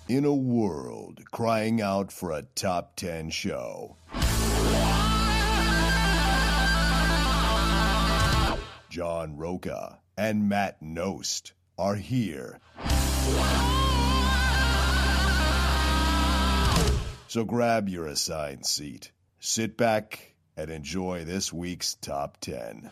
In a world crying out for a top 10 show, John Roca and Matt Nost are here. So grab your assigned seat, sit back, and enjoy this week's Top 10.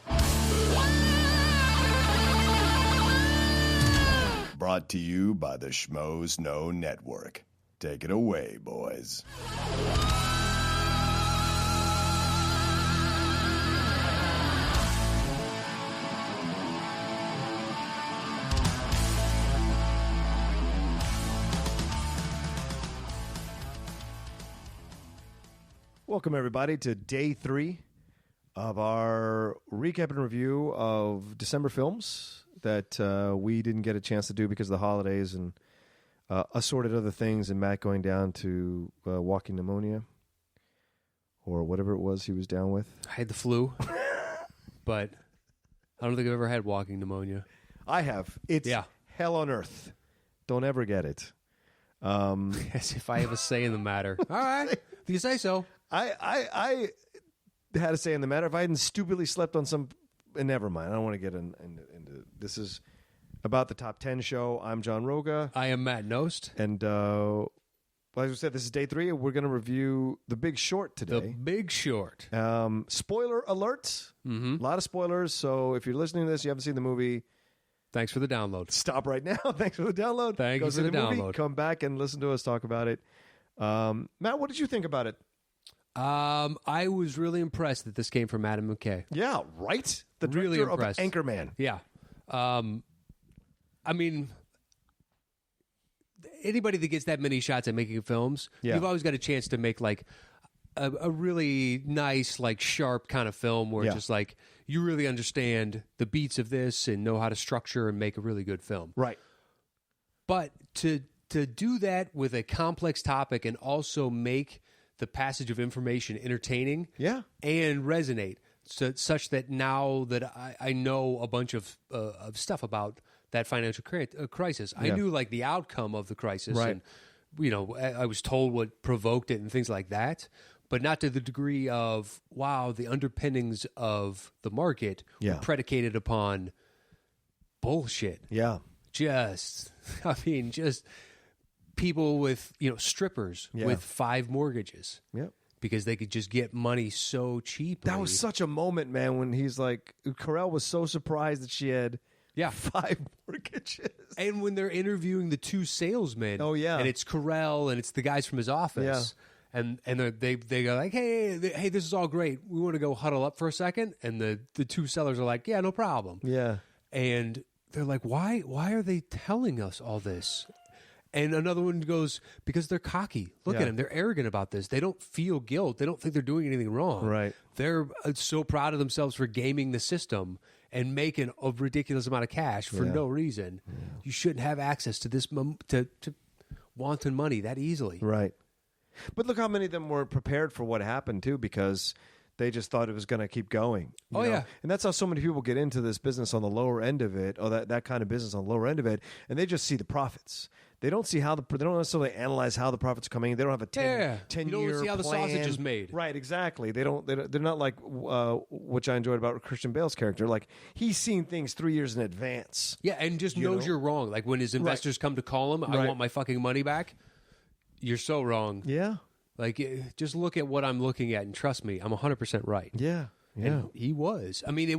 Brought to you by the Schmoes Know Network. Take it away, boys. Welcome, everybody, to day 3 of our recap and review of December films that we didn't get a chance to do because of the holidays and assorted other things, and Matt going down to walking pneumonia or whatever it was he was down with. I had the flu, but I don't think I've ever had walking pneumonia. I have. It's hell on earth. Don't ever get it. As if I have a say in the matter. All right, if you say so. I had a say in the matter. If I hadn't stupidly slept on some... never mind. I don't want to get into... This is about the Top 10 show. I'm John Roca. I am Matt Nost. And as we said, this is day 3. We're going to review The Big Short today. The Big Short. Spoiler alert. A lot of spoilers. So if you're listening to this, you haven't seen the movie... Thanks for the download. Stop right now. Thanks for the download. Thank you for the download. Come back and listen to us talk about it. Matt, what did you think about it? I was really impressed that this came from Adam McKay. Yeah, right? The director really impressed. of Anchorman. Yeah. I mean, anybody that gets that many shots at making films, you've always got a chance to make like a really nice, like sharp kind of film where just like you really understand the beats of this and know how to structure and make a really good film. Right. But to do that with a complex topic and also make the passage of information entertaining and resonate, such that now that I know a bunch of stuff about that financial crisis, I knew like the outcome of the crisis, and I was told what provoked it and things like that, but not to the degree of the underpinnings of the market were predicated upon bullshit. Just people with, strippers with 5 mortgages. Because they could just get money so cheaply. That was such a moment, man, when he's like, Carell was so surprised that she had 5 mortgages. And when they're interviewing the 2 salesmen. And it's Carell and it's the guys from his office. And they go like, hey, this is all great. We want to go huddle up for a second. And the 2 sellers are like, yeah, no problem. And they're like, why are they telling us all this? And another one goes, because they're cocky. Look at them. They're arrogant about this. They don't feel guilt. They don't think they're doing anything wrong. Right. They're so proud of themselves for gaming the system and making a ridiculous amount of cash for no reason. You shouldn't have access to this to wanton money that easily. Right. But look how many of them were prepared for what happened, too, because they just thought it was going to keep going. You know? And that's how so many people get into this business on the lower end of it, or that kind of business on the lower end of it, and they just see the profits. They don't see they don't necessarily analyze how the profits are coming in. They don't have a 10-year You don't see how the sausage is made. Right, exactly. They're not like, which I enjoyed about Christian Bale's character. Like, he's seen things 3 years in advance. Yeah, and just knows you're wrong. Like, when his investors come to call him, I want my fucking money back. You're so wrong. Yeah. Like, just look at what I'm looking at and trust me, I'm 100% right. Yeah. And he was. I mean,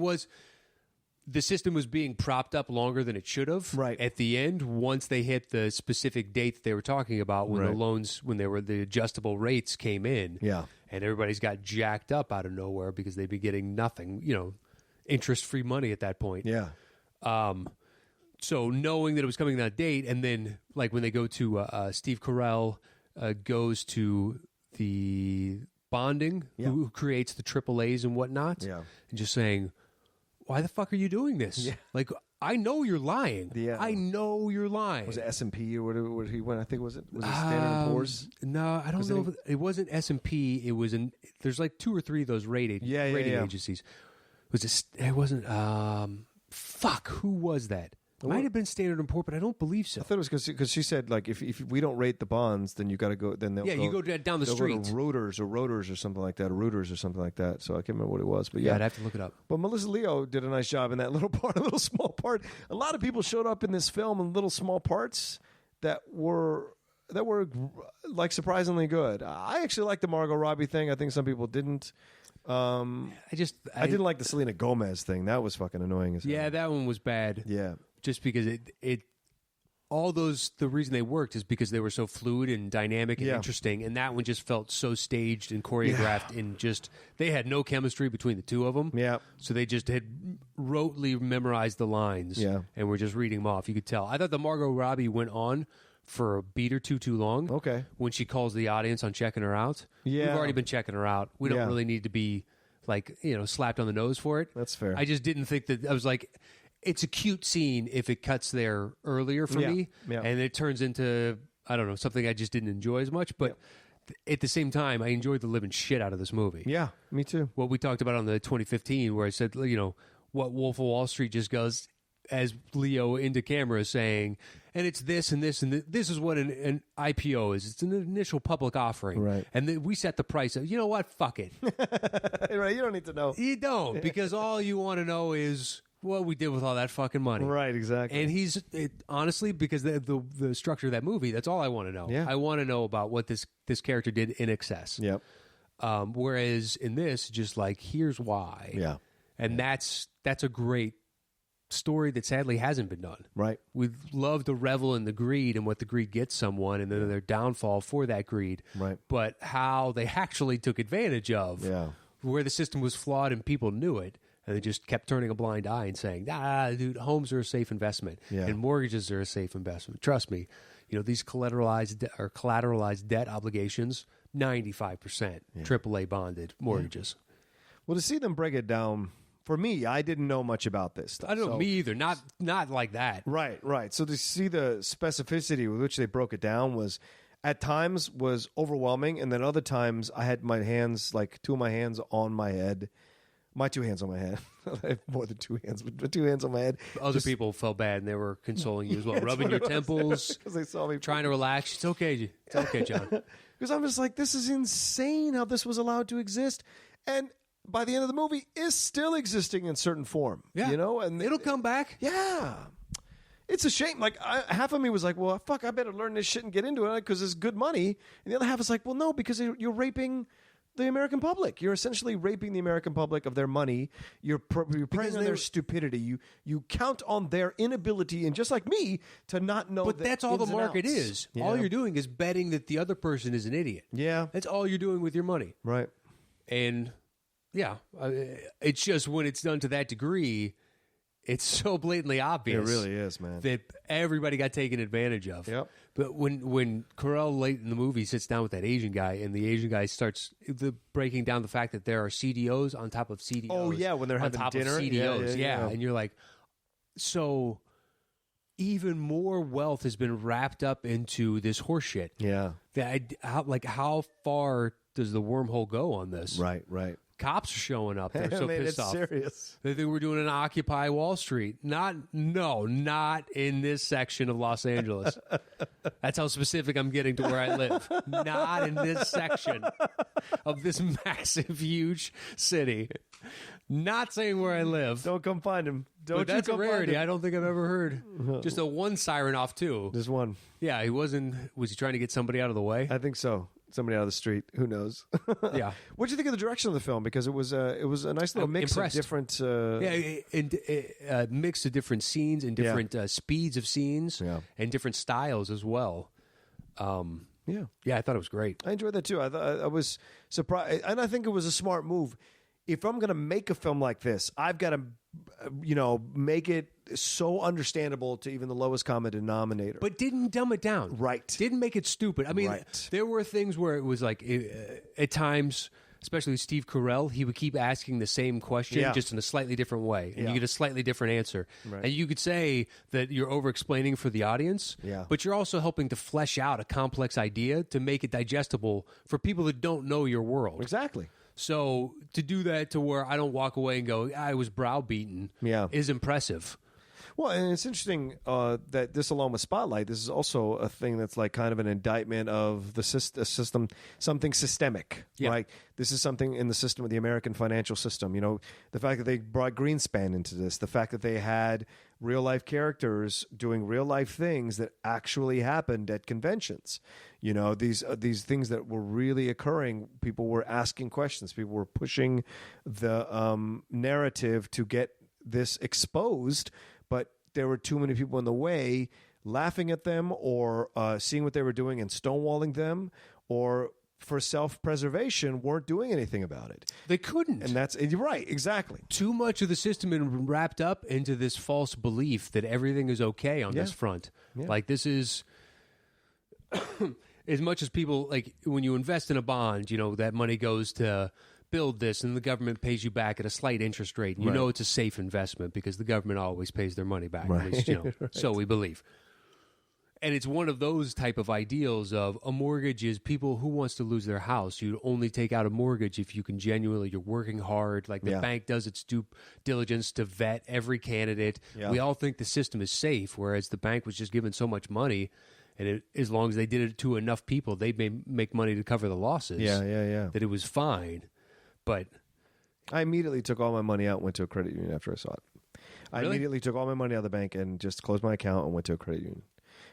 the system was being propped up longer than it should have. Right. At the end, once they hit the specific date that they were talking about, when the loans, when the adjustable rates came in. Yeah. And everybody's got jacked up out of nowhere because they'd be getting nothing, interest-free money at that point. Yeah. So knowing that it was coming that date, and then like when they go to Steve Carell goes to the bonding, who creates the AAAs and whatnot, and just saying, why the fuck are you doing this? Yeah. Like, I know you're lying. I know you're lying. Was it S&P or whatever he went? I think was it Standard & Poor's? No, I don't know. If it wasn't S&P. It was there's like 2 or 3 of those rating agencies. It wasn't. Fuck. Who was that? Might have been Standard & Poor's, but I don't believe so. I thought it was because she said, like, if we don't rate the bonds, then you got to go. Then they'll you go down the street. Go to Reuters or something like that, or Reuters or something like that. So I can't remember what it was, but yeah, I'd have to look it up. But Melissa Leo did a nice job in that little small part. A lot of people showed up in this film in little small parts that were like surprisingly good. I actually like the Margot Robbie thing. I think some people didn't. I didn't like the Selena Gomez thing. That was fucking annoying as hell. Yeah, that one was bad. Yeah. Just because the reason they worked is because they were so fluid and dynamic and interesting, and that one just felt so staged and choreographed and just, they had no chemistry between the two of them. Yeah. So they just had rotely memorized the lines and were just reading them off. You could tell. I thought the Margot Robbie went on for a beat or two too long. Okay. When she calls the audience on checking her out. Yeah. We've already been checking her out. We don't really need to be like, slapped on the nose for it. That's fair. I just didn't think that. I was like, it's a cute scene if it cuts there earlier for me. Yeah. And it turns into, I don't know, something I just didn't enjoy as much. But at the same time, I enjoyed the living shit out of this movie. Yeah, me too. What we talked about on the 2015, where I said, what Wolf of Wall Street just goes, as Leo into camera saying, and it's this and this and this is what an IPO is. It's an initial public offering. Right. And then we set the price of, you know what? Fuck it. Right. You don't need to know. You don't, because all you want to know is what we did with all that fucking money. Right, exactly. And honestly, because the structure of that movie, that's all I want to know. Yeah. I want to know about what this character did in excess. Yep. Whereas in this, just like, here's why. Yeah. And that's a great story that sadly hasn't been done. Right. We'd love to revel in the greed and what the greed gets someone and then their downfall for that greed. Right. But how they actually took advantage of where the system was flawed and people knew it, and they just kept turning a blind eye and saying, dude, homes are a safe investment and mortgages are a safe investment. Trust me, these collateralized debt obligations, 95% AAA bonded mortgages. Well, to see them break it down, for me, I didn't know much about this stuff. I don't know, me either. Not like that. Right. So to see the specificity with which they broke it down was, at times, was overwhelming, and then other times I had my hands, like two of my hands on my head. My two hands on my head. I have more than two hands, but 2 hands on my head. Other people felt bad, and they were consoling you as well, rubbing your temples, because they saw me trying to relax. It's okay, John. Because I'm just like, this is insane how this was allowed to exist, and by the end of the movie, is still existing in certain form. Yeah, and it'll come back. Yeah, it's a shame. Like half of me was like, well, fuck, I better learn this shit and get into it because it's good money, and the other half is like, well, no, because you're raping the American public. You're essentially raping the American public of their money. You're preying on their stupidity. You count on their inability, and just like me, to not know. But that's all the market is. Yeah. All you're doing is betting that the other person is an idiot. Yeah, that's all you're doing with your money. Right. And yeah, it's just when it's done to that degree, it's so blatantly obvious. It really is, man. That everybody got taken advantage of. Yep. But when Carell late in the movie sits down with that Asian guy, and the Asian guy starts breaking down the fact that there are CDOs on top of CDOs. Oh, yeah, when they're having dinner. CDOs, yeah. And you're like, so even more wealth has been wrapped up into this horse shit. Yeah. How far does the wormhole go on this? Right. Cops are showing up. They're so pissed off. Serious. They think we're doing an Occupy Wall Street. Not in this section of Los Angeles. That's how specific I'm getting to where I live. Not in this section of this massive, huge city. Not saying where I live. Don't come find him. But that's a rarity. I don't think I've ever heard. Just a one siren off too. Just one. Yeah, he wasn't. Was he trying to get somebody out of the way? I think so. Somebody out of the street. Who knows? Yeah. What did you think of the direction of the film? Because it was a nice little mix of different. Mix of different scenes and different speeds of scenes and different styles as well. Yeah, I thought it was great. I enjoyed that too. I was surprised, and I think it was a smart move. If I'm going to make a film like this, I've got to, make it so understandable to even the lowest common denominator. But didn't dumb it down. Right. Didn't make it stupid. I mean, there were things where it was like, at times, especially Steve Carell, he would keep asking the same question just in a slightly different way. And you get a slightly different answer. Right. And you could say that you're over-explaining for the audience, but you're also helping to flesh out a complex idea to make it digestible for people that don't know your world. Exactly. So to do that to where I don't walk away and go, I was browbeaten is impressive. Well, and it's interesting that this, along with Spotlight, this is also a thing that's like kind of an indictment of the system, something systemic. Yeah. Right? This is something in the system of the American financial system. You know, the fact that they brought Greenspan into this, the fact that they had real life characters doing real life things that actually happened at conventions. You know, these things that were really occurring. People were asking questions. People were pushing the narrative to get this exposed, but there were too many people in the way laughing at them or seeing what they were doing and stonewalling them, or for self-preservation weren't doing anything about it. They couldn't. And that's, you're right, exactly. Too much of the system is wrapped up into this false belief that everything is okay on this front. Yeah. Like, this is as much as people, like, when you invest in a bond, you know, that money goes to build this and the government pays you back at a slight interest rate. And you know it's a safe investment because the government always pays their money back. Right. At least, you know, so we believe. And it's one of those type of ideals of a mortgage is people who wants to lose their house. You only take out a mortgage if you can genuinely, you're working hard. Like the bank does its due diligence to vet every candidate. Yeah. We all think the system is safe, whereas the bank was just given so much money. And as long as they did it to enough people, they may make money to cover the losses. Yeah. That it was fine. But I immediately took all my money out and went to a credit union after I saw it. I immediately took all my money out of the bank and just closed my account and went to a credit union.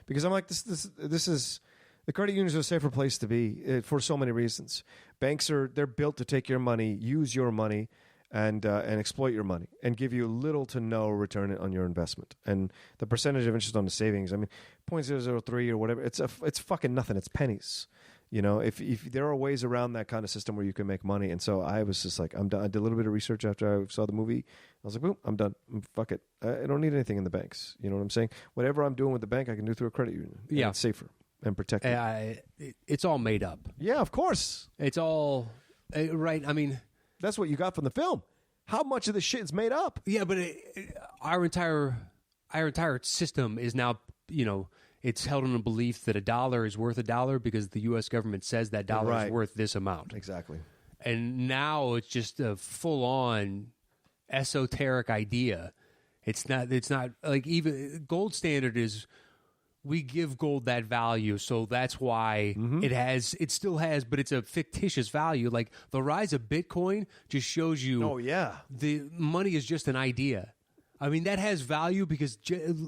Because I'm like, this is, the credit unions are a safer place to be for so many reasons. Banks they're built to take your money, use your money, and exploit your money, and give you little to no return on your investment. And the percentage of interest on the savings, I mean, 0.003 or whatever, it's fucking nothing. It's pennies. You know, if there are ways around that kind of system where you can make money. And so I was just like, I'm done. I did a little bit of research after I saw the movie. I was like, boom, I'm done. Fuck it. I don't need anything in the banks. You know what I'm saying? Whatever I'm doing with the bank, I can do through a credit union. Yeah. It's safer and protected. It's all made up. Yeah, of course. It's all right. I mean, that's what you got from the film. How much of this shit is made up? Yeah, but our entire system is now, you know, it's held in a belief that $1 is worth $1 because the U.S. government says that dollar is worth this amount. Exactly. And now it's just a full-on esoteric idea. It's not like, even gold standard is, we give gold that value, so that's why it still has, but it's a fictitious value. Like the rise of Bitcoin just shows you. Oh yeah, the money is just an idea. I mean, that has value because,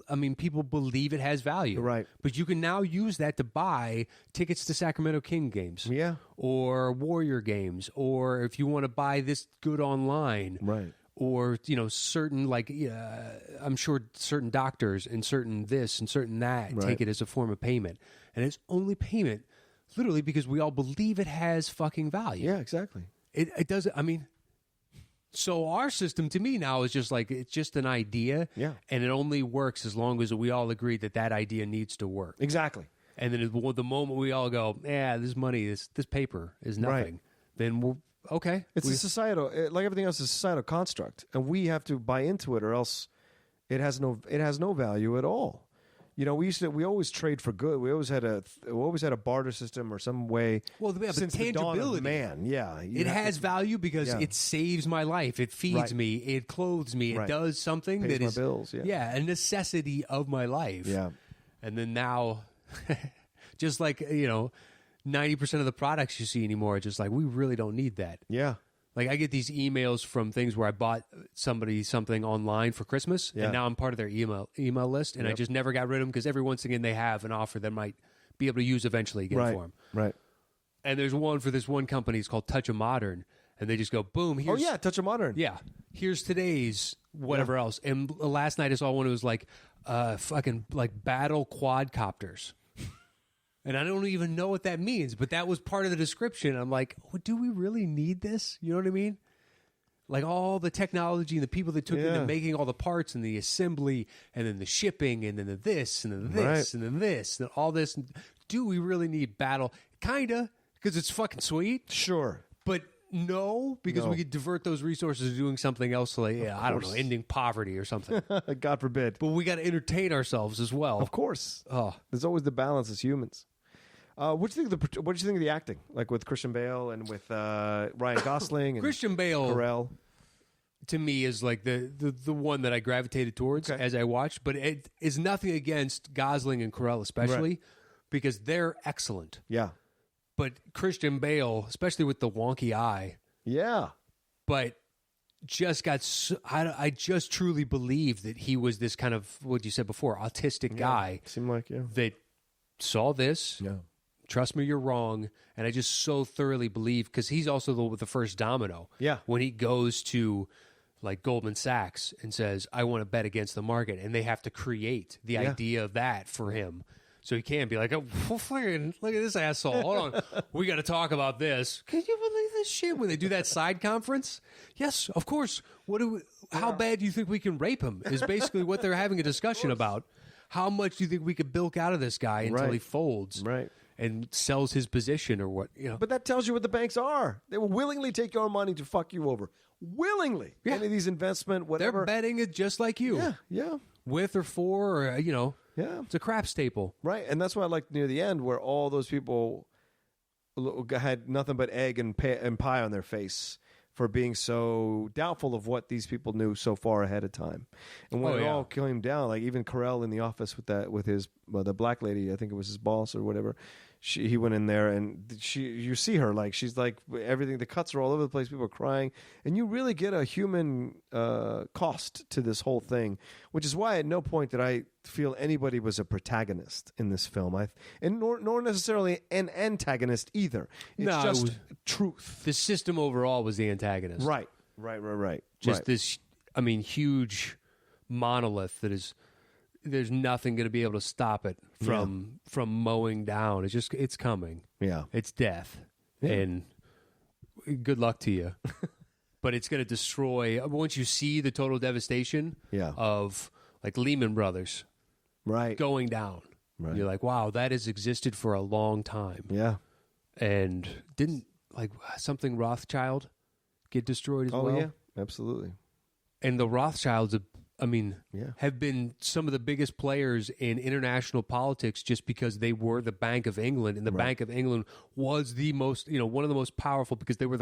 I mean, people believe it has value. Right. But you can now use that to buy tickets to Sacramento King games. Yeah. Or Warrior games. Or if you want to buy this good online. Right. Or, you know, certain, like, I'm sure certain doctors and certain this and certain that take it as a form of payment. And it's only payment literally because we all believe it has fucking value. Yeah, exactly. It doesn't, I mean... So our system, to me now, is just like, it's just an idea, and it only works as long as we all agree that that idea needs to work. Exactly. And then the moment we all go, this money, this paper is nothing, then we're okay. It's a societal, like everything else, is a societal construct, and we have to buy into it, or else it has no value at all. You know, we always trade for good. We always had a barter system or some way. Well, yeah, since the dawn of man, it has value because it saves my life. It feeds me. It clothes me. It does something pays that is my bills. a necessity of my life. Yeah, and then now, just like 90% of the products you see anymore, just like, we really don't need that. Yeah. Like, I get these emails from things where I bought somebody something online for Christmas, and now I'm part of their email list, and I just never got rid of them because every once again they have an offer that might be able to use eventually again for them. Right. And there's one for this one company. It's called Touch of Modern, and they just go, boom. Here's, Touch of Modern. Yeah. Here's today's whatever else. And last night I saw one. It was like fucking like battle quadcopters. And I don't even know what that means, but that was part of the description. I'm like, do we really need this? You know what I mean? Like all the technology and the people that took into making all the parts and the assembly and then the shipping and then the this and then this and then this and all this. Do we really need battle? Kinda, because it's fucking sweet. Sure. But no, because we could divert those resources to doing something else, like, I don't know, ending poverty or something. God forbid. But we got to entertain ourselves as well. Of course. Oh, there's always the balance as humans. What do you think of the acting, like with Christian Bale and with Ryan Gosling and Christian Bale? Carell? to me is like the one that I gravitated towards as I watched, but it is nothing against Gosling and Carell especially because they're excellent. Yeah. But Christian Bale, especially with the wonky eye. Yeah. But just got I just truly believe that he was this kind of what you said before, autistic guy. Seemed like that saw this. Yeah. Trust me, you're wrong. And I just so thoroughly believe because he's also the first domino. Yeah. When he goes to like Goldman Sachs and says, I want to bet against the market. And they have to create the idea of that for him. So he can't be like, oh, look at this asshole. Hold on. We got to talk about this. Can you believe this shit when they do that side conference? Yes, of course. How bad do you think we can rape him is basically what they're having a discussion about. How much do you think we could bilk out of this guy until he folds? Right. And sells his position or what, But that tells you what the banks are. They will willingly take your money to fuck you over. Willingly. Yeah. Any of these investment, whatever. They're betting it just like you. Yeah, yeah. With or for, or, Yeah. It's a crap staple. Right. And that's why I like near the end where all those people had nothing but egg and pie on their face for being so doubtful of what these people knew so far ahead of time. And when it all came down, like even Carell in the office with his the black lady, I think it was his boss or whatever, he went in there and you see her like she's like everything. The cuts are all over the place. People are crying, and you really get a human cost to this whole thing, which is why at no point did I feel anybody was a protagonist in this film. Nor necessarily an antagonist either. It's just truth. The system overall was the antagonist. Right. Just this, huge monolith that is. There's nothing going to be able to stop it from mowing down. It's coming. Yeah. It's death. Yeah. And good luck to you. But it's going to destroy, once you see the total devastation of like Lehman Brothers going down. Right. You're like, wow, that has existed for a long time. Yeah. And didn't like something Rothschild get destroyed as well? Oh, yeah. Absolutely. And the Rothschilds have been some of the biggest players in international politics just because they were the Bank of England, and the Bank of England was the most, one of the most powerful because they were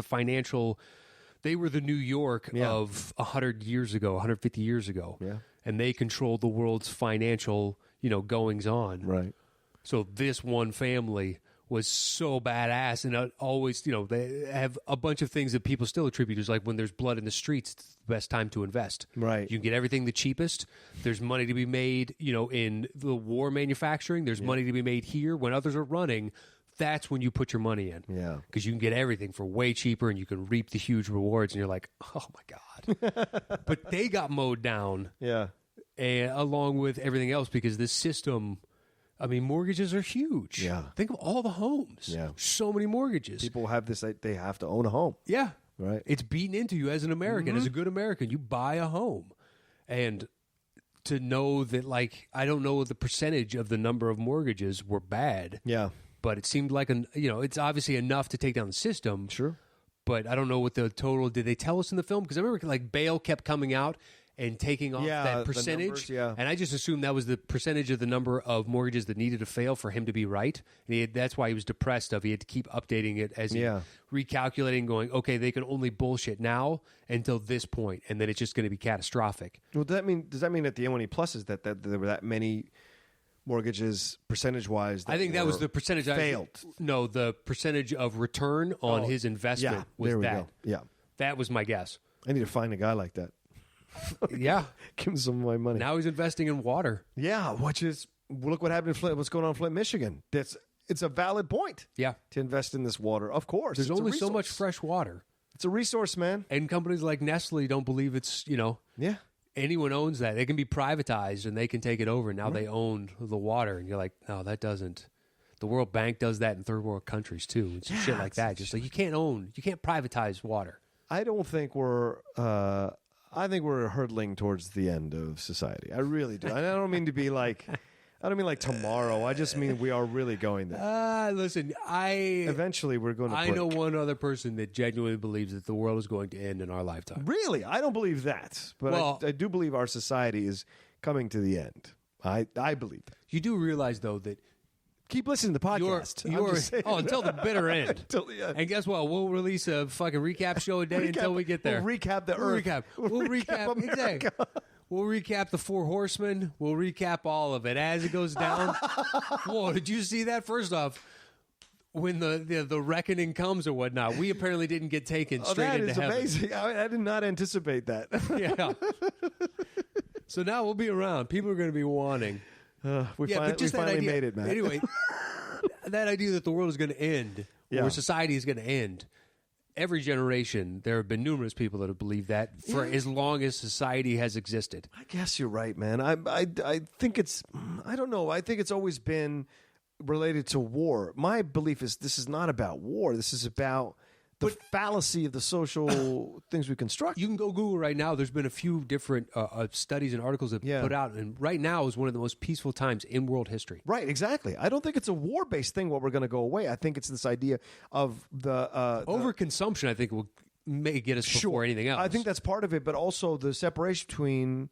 they were the New York of 100 years ago, 150 years ago. Yeah. And they controlled the world's financial, goings on. Right. So this one family was so badass, and always, they have a bunch of things that people still attribute as like when there's blood in the streets, it's the best time to invest. Right. You can get everything the cheapest. There's money to be made, in the war manufacturing. There's money to be made here when others are running. That's when you put your money in. Yeah. Because you can get everything for way cheaper and you can reap the huge rewards, and you're like, oh my God. But they got mowed down. Yeah. Along with everything else because this system. Mortgages are huge. Yeah. Think of all the homes. Yeah. So many mortgages. People have this, they have to own a home. Yeah. Right. It's beaten into you as an American, as a good American. You buy a home. And to know that, I don't know the percentage of the number of mortgages were bad. Yeah. But it seemed like, it's obviously enough to take down the system. Sure. But I don't know what the total, did they tell us in the film? Because I remember, Bale kept coming out and taking off that percentage. Numbers, and I just assumed that was the percentage of the number of mortgages that needed to fail for him to be right. And that's why he was depressed he had to keep updating it as he recalculating, going, okay, they can only bullshit now until this point, and then it's just going to be catastrophic. Well, does that mean at the end when he pluses that there were that many mortgages percentage-wise I think that was the percentage failed? No, the percentage of return on his investment was that. Go. Yeah. That was my guess. I need to find a guy like that. Yeah. Give him some of my money. Now he's investing in water. Yeah, which is, look what happened in Flint. What's going on in Flint, Michigan. It's a valid point. Yeah. To invest in this water. Of course. There's only so much fresh water. It's a resource, man. And companies like Nestle don't believe it's, Yeah. Anyone owns that. It can be privatized and they can take it over. Now they own the water. And you're like, no, that doesn't. The World Bank does that in third world countries too. It's shit like that. Just like you can't privatize water. I don't think I think we're hurdling towards the end of society. I really do. And I don't mean to be like, I don't mean like tomorrow. I just mean we are really going there. Listen, eventually we're going to break. I know one other person that genuinely believes that the world is going to end in our lifetime. Really? I don't believe that. But I do believe our society is coming to the end. I believe that. You do realize, though, that Keep listening to the podcast. Until the bitter end. Until the end. And guess what? We'll release a fucking recap show a day until we get there. We'll recap the Earth. We'll recap exactly. We'll recap the Four Horsemen. We'll recap all of it as it goes down. Whoa, did you see that? First off, when the reckoning comes or whatnot, we apparently didn't get taken straight into heaven. That is amazing. I did not anticipate that. Yeah. So now we'll be around. People are going to be wanting. We finally made it, man. Anyway, that idea that the world is going to end, or society is going to end, every generation, there have been numerous people that have believed that for as long as society has existed. I guess you're right, man. I think it's, I don't know. I think it's always been related to war. My belief is this is not about war. This is about the fallacy of the social things we construct. You can go Google right now. There's been a few different studies and articles that put out, and right now is one of the most peaceful times in world history. Right, exactly. I don't think it's a war-based thing where we're going to go away. I think it's this idea of the overconsumption. I think may get us before anything else. I think that's part of it, but also the separation between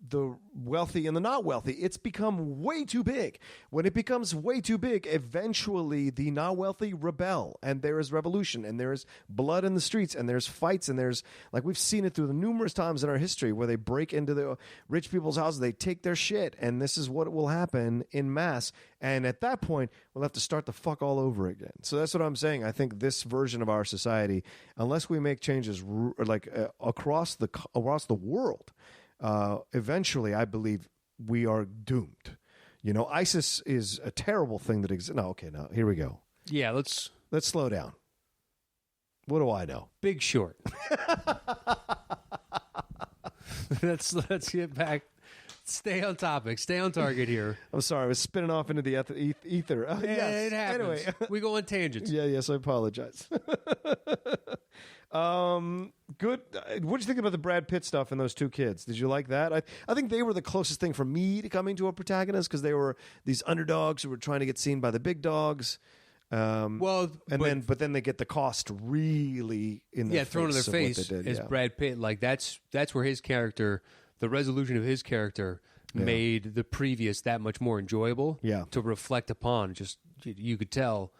the wealthy and the not wealthy. It's become way too big. When it becomes way too big, eventually the not wealthy rebel, and there is revolution, and there is blood in the streets, and there's fights, and there's, like, we've seen it through the numerous times in our history where they break into the rich people's houses, they take their shit, and this is what will happen in mass. And at that point, we'll have to start the fuck all over again. So that's what I'm saying. I think this version of our society, unless we make changes across the world, eventually, I believe we are doomed. You know, ISIS is a terrible thing that exists. No, okay, now here we go. Yeah, let's slow down. What do I know? Big Short. let's get back. Stay on topic. Stay on target here. I'm sorry, I was spinning off into the ether. Yes, it happens. Anyway, we go on tangents. Yes, I apologize. Good. What did you think about the Brad Pitt stuff and those two kids? Did you like that? I think they were the closest thing for me to coming to a protagonist because they were these underdogs who were trying to get seen by the big dogs. But then they get the cost really in their thrown in their face as Brad Pitt. Like that's where his character, the resolution of his character, made the previous that much more enjoyable. To reflect upon. Just you could tell.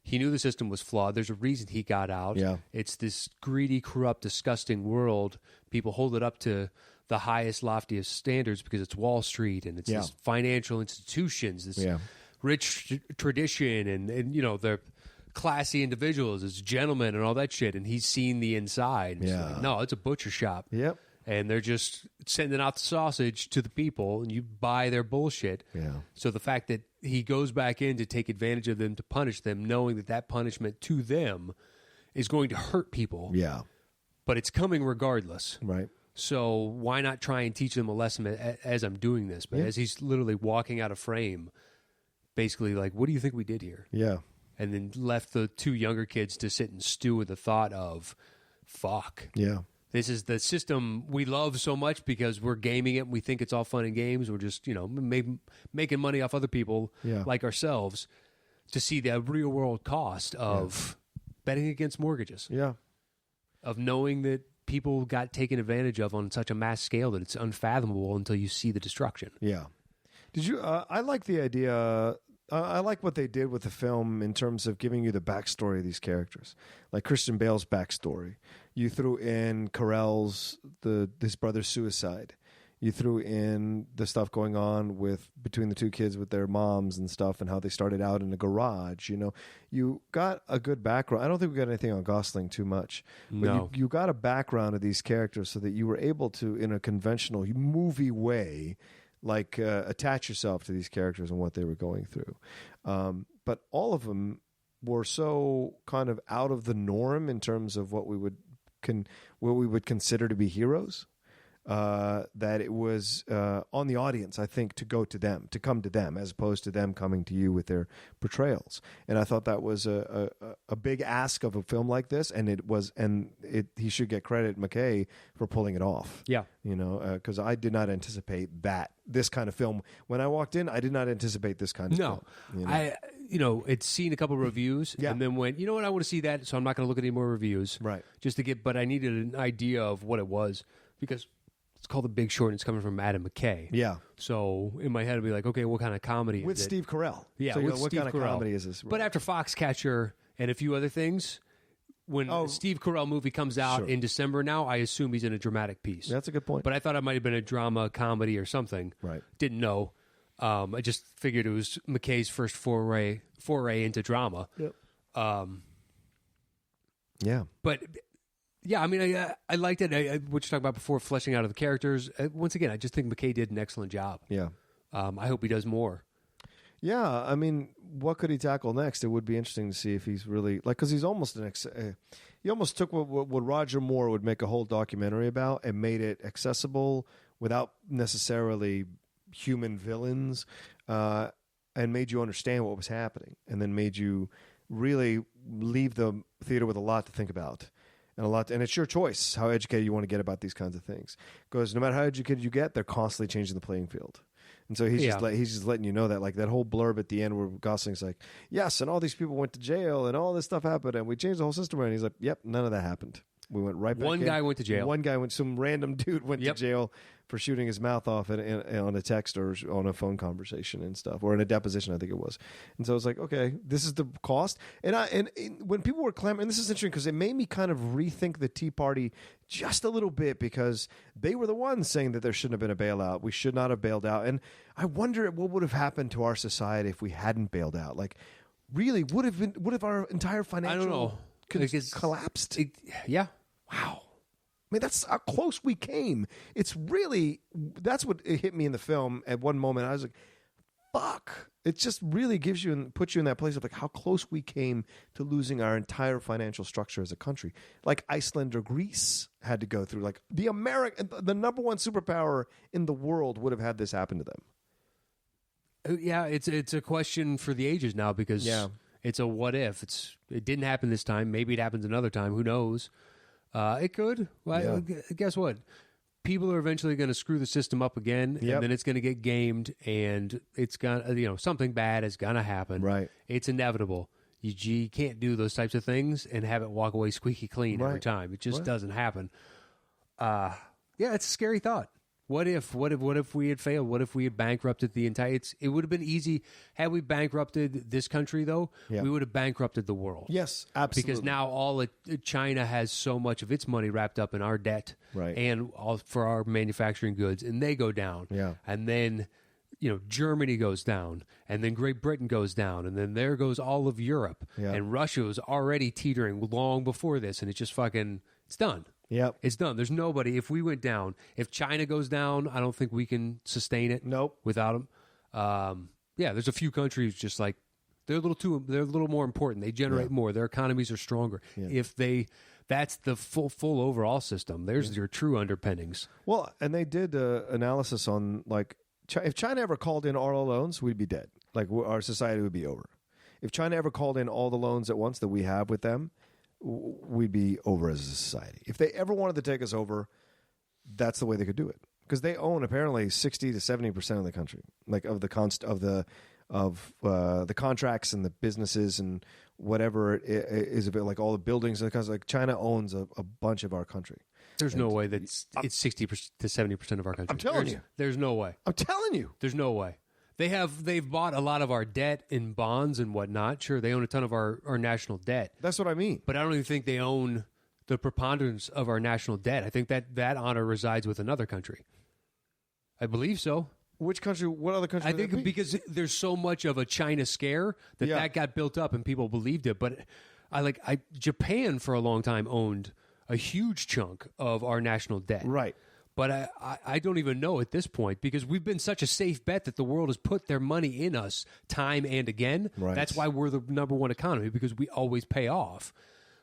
He knew the system was flawed. There's a reason he got out. It's this greedy, corrupt, disgusting world. People hold it up to the highest, loftiest standards because it's Wall Street and it's this financial institutions, this rich tradition, and you know, they're classy individuals, it's gentlemen and all that shit. And he's seen the inside. And like, no, it's a butcher shop. And they're just sending out the sausage to the people, and you buy their bullshit. So the fact that he goes back in to take advantage of them, to punish them, knowing that punishment to them is going to hurt people. But it's coming regardless. Right. So why not try and teach them a lesson as I'm doing this? But as he's literally walking out of frame, basically like, what do you think we did here? And then left the two younger kids to sit and stew with the thought of, fuck. This is the system we love so much because we're gaming it and we think it's all fun and games. We're just, you know, making money off other people like ourselves, to see the real world cost of betting against mortgages. Of knowing that people got taken advantage of on such a mass scale that it's unfathomable until you see the destruction. Did you, I like the idea, I like what they did with the film in terms of giving you the backstory of these characters. Like Christian Bale's backstory. You threw in Carell's, his brother's suicide. You threw in the stuff going on between the two kids with their moms and stuff, and how they started out in a garage. You know, you got a good background. I don't think we got anything on Gosling too much, but you got a background of these characters so that you were able to, in a conventional movie way, like attach yourself to these characters and what they were going through. But all of them were so kind of out of the norm in terms of what we would consider to be heroes, that it was on the audience, I think, to come to them, as opposed to them coming to you with their portrayals. And I thought that was a big ask of a film like this, and he should get credit, McKay, for pulling it off. You know, because I did not anticipate this kind of film. When I walked in, I did not anticipate this kind of film. You know, it's seen a couple of reviews and then went, you know what, I want to see that, so I'm not going to look at any more reviews. Right. But I needed an idea of what it was, because it's called The Big Short, and it's coming from Adam McKay. Yeah. So in my head, I'd be like, okay, what kind of comedy with is it? Steve Carell. Yeah, so with what Steve kind Carell. of comedy is this? But after Foxcatcher and a few other things, when a Steve Carell movie comes out in December now, I assume he's in a dramatic piece. That's a good point. But I thought it might have been a drama, comedy, or something. Right. Didn't know. I just figured it was McKay's first foray into drama. Yep. Yeah. But, yeah, I mean, I liked it. What you talked about before, fleshing out of the characters. Once again, I just think McKay did an excellent job. Yeah. I hope he does more. Yeah, I mean, what could he tackle next? It would be interesting to see if he's really because he's almost he almost took what Roger Moore would make a whole documentary about and made it accessible without necessarily human villains, and made you understand what was happening, and then made you really leave the theater with a lot to think about. And it's your choice how educated you want to get about these kinds of things. Because no matter how educated you get, they're constantly changing the playing field. And so he's just letting you know that, like that whole blurb at the end where Gosling's like, yes, and all these people went to jail and all this stuff happened and we changed the whole system. And he's like, yep, none of that happened. We went right back. One guy went to jail. One guy some random dude went to jail for shooting his mouth off on a text or on a phone conversation and stuff, or in a deposition, I think it was. And so I was like, okay, this is the cost. And when people were clamoring, and this is interesting because it made me kind of rethink the Tea Party just a little bit, because they were the ones saying that there shouldn't have been a bailout. We should not have bailed out. And I wonder what would have happened to our society if we hadn't bailed out. Like, really, would have our entire financial collapsed? Yeah. Wow. I mean, that's how close we came. It's really, that's what it hit me in the film at one moment. I was like, fuck. It just really gives you and puts you in that place of like how close we came to losing our entire financial structure as a country. Like Iceland or Greece had to go through. Like the number one superpower in the world would have had this happen to them. Yeah, it's a question for the ages now, because it's a what if. It didn't happen this time. Maybe it happens another time. Who knows? It could. Well, guess what? People are eventually going to screw the system up again, and then it's going to get gamed, and it's going something bad is going to happen. Right. It's inevitable. You can't do those types of things and have it walk away squeaky clean every time. It just doesn't happen. Yeah, it's a scary thought. What if we had failed? What if we had bankrupted the entire? It would have been easy had we bankrupted this country, though. Yeah. We would have bankrupted the world. Yes, absolutely. Because now China has so much of its money wrapped up in our debt, right? And all for our manufacturing goods, and they go down. Yeah, and then Germany goes down, and then Great Britain goes down, and then there goes all of Europe, and Russia was already teetering long before this, and it's just it's done. Yep. It's done. There's nobody. If we went down, if China goes down, I don't think we can sustain it. Nope. Without them. There's a few countries just like they're a little more important. They generate more. Their economies are stronger. Yeah. That's the full overall system. There's your true underpinnings. Well, and they did analysis on like if China ever called in all our loans, we'd be dead. Like our society would be over. If China ever called in all the loans at once that we have with them, we'd be over as a society. If they ever wanted to take us over, that's the way they could do it, because they own apparently 60 to 70% of the country, like of the contracts and the businesses and whatever it is, a bit like all the buildings and the kinds. Like China owns a bunch of our country. There's no way that it's 60 to 70% of our country. I'm telling you, there's no way. I'm telling you, there's no way. They've bought a lot of our debt in bonds and whatnot. Sure, they own a ton of our national debt. That's what I mean. But I don't even think they own the preponderance of our national debt. I think that honor resides with another country. I believe so. Which country? What other country? I think because there's so much of a China scare that got built up and people believed it. But Japan for a long time owned a huge chunk of our national debt. Right. But I don't even know at this point, because we've been such a safe bet that the world has put their money in us time and again. Right. That's why we're the number one economy, because we always pay off.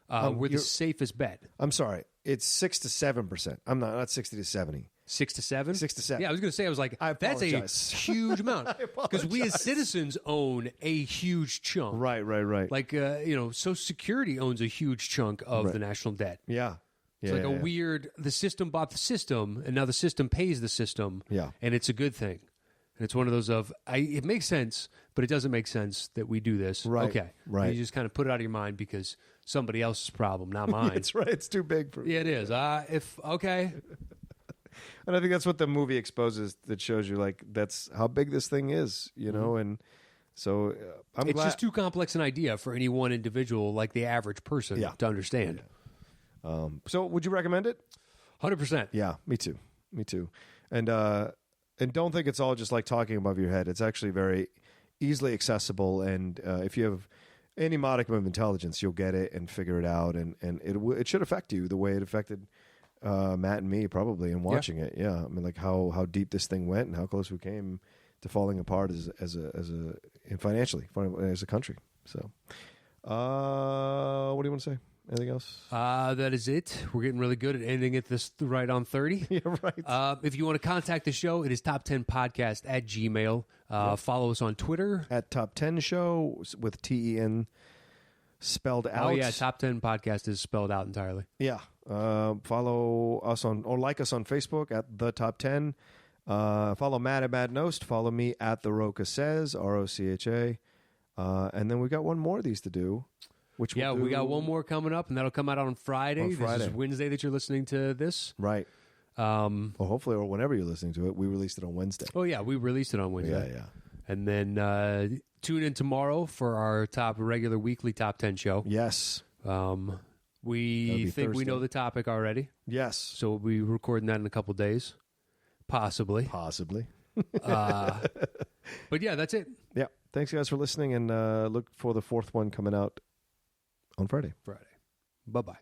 We're the safest bet. I'm sorry. It's 6 to 7%. I'm not 60 to 70. 6 to 7? 6 to 7. Yeah, I was going to say, I was like, that's a huge amount. Because we as citizens own a huge chunk. Right. Like, Social Security owns a huge chunk of the national debt. Yeah. It's weird, the system bought the system, and now the system pays the system, and it's a good thing. And it's one of those it makes sense, but it doesn't make sense that we do this. Right. Okay. Right. And you just kind of put it out of your mind because somebody else's problem, not mine. That's right. It's too big for me. Yeah, it is. Okay. And I think that's what the movie exposes. That shows you like that's how big this thing is, And so it's just too complex an idea for any one individual, like the average person, to understand. Yeah. So would you recommend it? 100%. Yeah, me too. And don't think it's all just like talking above your head. It's actually very easily accessible, and if you have any modicum of intelligence, you'll get it and figure it out, and it should affect you the way it affected Matt and me probably in watching it. Yeah, I mean, like how deep this thing went and how close we came to falling apart as and financially as a country. So, what do you want to say? Anything else? That is it. We're getting really good at ending it this right on 30. Yeah, right. If you want to contact the show, it is top10podcast at Gmail. Follow us on Twitter. At Top 10 Show with TEN spelled out. Oh, yeah. Top 10 Podcast is spelled out entirely. Yeah. Follow us or like us on Facebook at The Top 10. Follow Matt at Matt Nost. Follow me at The Rocha Says, ROCHA. And then we got one more of these to do. We got one more coming up, and that'll come out on Friday. This is Wednesday that you're listening to this. Right. Well, hopefully, or whenever you're listening to it, we released it on Wednesday. Oh, yeah, we released it on Wednesday. Yeah. And then tune in tomorrow for our regular weekly Top 10 show. Yes. We think Thursday. we know the topic already. Yes. So we'll be recording that in a couple days. Possibly. But yeah, that's it. Yeah. Thanks, guys, for listening, and look for the fourth one coming out on Friday. Bye-bye.